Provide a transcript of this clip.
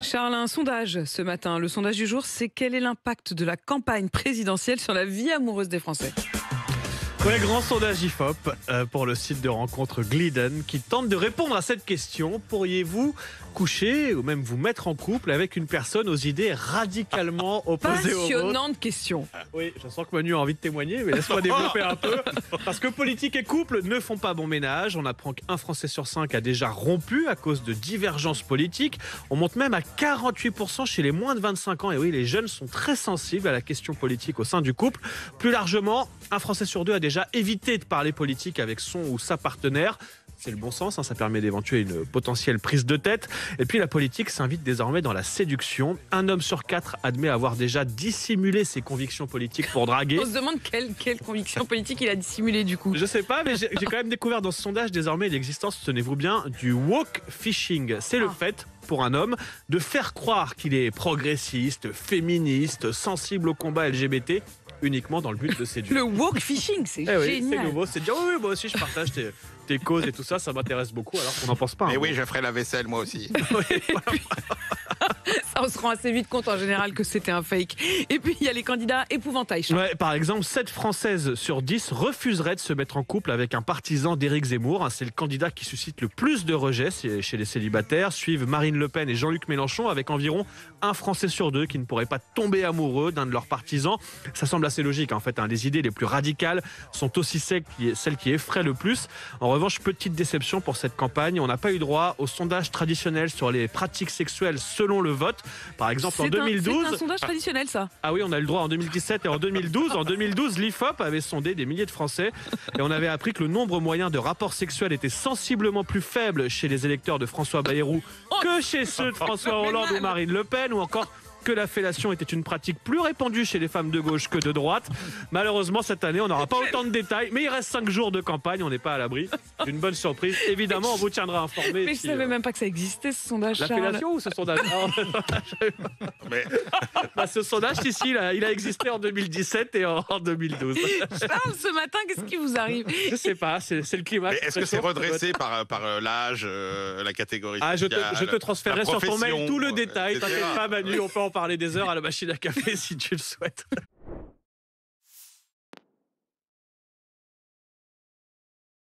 Charles, un sondage ce matin. Le sondage du jour, c'est quel est l'impact de la campagne présidentielle sur la vie amoureuse des Français? Ouais, grand sondage IFOP pour le site de rencontre Glidden qui tente de répondre à cette question. Pourriez-vous coucher ou même vous mettre en couple avec une personne aux idées radicalement opposées aux vôtres? Passionnante question. Oui, je sens que Manu a envie de témoigner, mais laisse-moi développer un peu. Parce que politique et couple ne font pas bon ménage. On apprend qu'un Français sur 5 a déjà rompu à cause de divergences politiques. On monte même à 48% chez les moins de 25 ans. Et oui, les jeunes sont très sensibles à la question politique au sein du couple. Plus largement, un Français sur deux a déjà évité de parler politique avec son ou sa partenaire. C'est le bon sens, ça permet d'éventuer une potentielle prise de tête. Et puis la politique s'invite désormais dans la séduction. Un homme sur 4 admet avoir déjà dissimulé ses convictions politiques pour draguer. On se demande quelle conviction politique il a dissimulé du coup. Je sais pas, mais j'ai quand même découvert dans ce sondage désormais l'existence, tenez-vous bien, du woke phishing. C'est le fait pour un homme de faire croire qu'il est progressiste, féministe, sensible au combat LGBT, uniquement dans le but de séduire. Le woke phishing, c'est génial. Oui, c'est nouveau, c'est dire oui, moi aussi je partage tes causes et tout ça, ça m'intéresse beaucoup alors qu'on n'en pense pas. Mais oui, je ferai la vaisselle moi aussi. Ça, on se rend assez vite compte en général que c'était un fake. Et puis il y a les candidats épouvantails. Ouais, par exemple, 7 Françaises sur 10 refuseraient de se mettre en couple avec un partisan d'Éric Zemmour. C'est le candidat qui suscite le plus de rejets chez les célibataires. Suivent Marine Le Pen et Jean-Luc Mélenchon avec environ un Français sur 2 qui ne pourrait pas tomber amoureux d'un de leurs partisans. Ça semble assez logique en fait. Les idées les plus radicales sont aussi celles qui effraient le plus. En revanche, petite déception pour cette campagne. On n'a pas eu droit au sondage traditionnel sur les pratiques sexuelles selon le vote. Par exemple, en 2012... C'est un sondage traditionnel, ça. Ah oui, on a eu le droit en 2017 et en 2012. En 2012, l'IFOP avait sondé des milliers de Français et on avait appris que le nombre moyen de rapports sexuels était sensiblement plus faible chez les électeurs de François Bayrou que chez ceux de François Hollande ou Marine Le Pen, ou encore que la fellation était une pratique plus répandue chez les femmes de gauche que de droite. Malheureusement, cette année, on n'aura pas autant de détails, mais il reste 5 jours de campagne, on n'est pas à l'abri d'une bonne surprise. Évidemment, on vous tiendra informé. Mais je savais même pas que ça existait, ce sondage. La fellation ou ce sondage? Ce sondage, ici, il a existé en 2017 et en 2012. Charles, ce matin, qu'est-ce qui vous arrive? Je sais pas, c'est le climat. Est-ce que c'est redressé par l'âge, la catégorie sociale, je te transférerai sur ton mail tout le détail. etc. T'inquiète pas, Manu, on peut en parler des heures à la machine à café si tu le souhaites.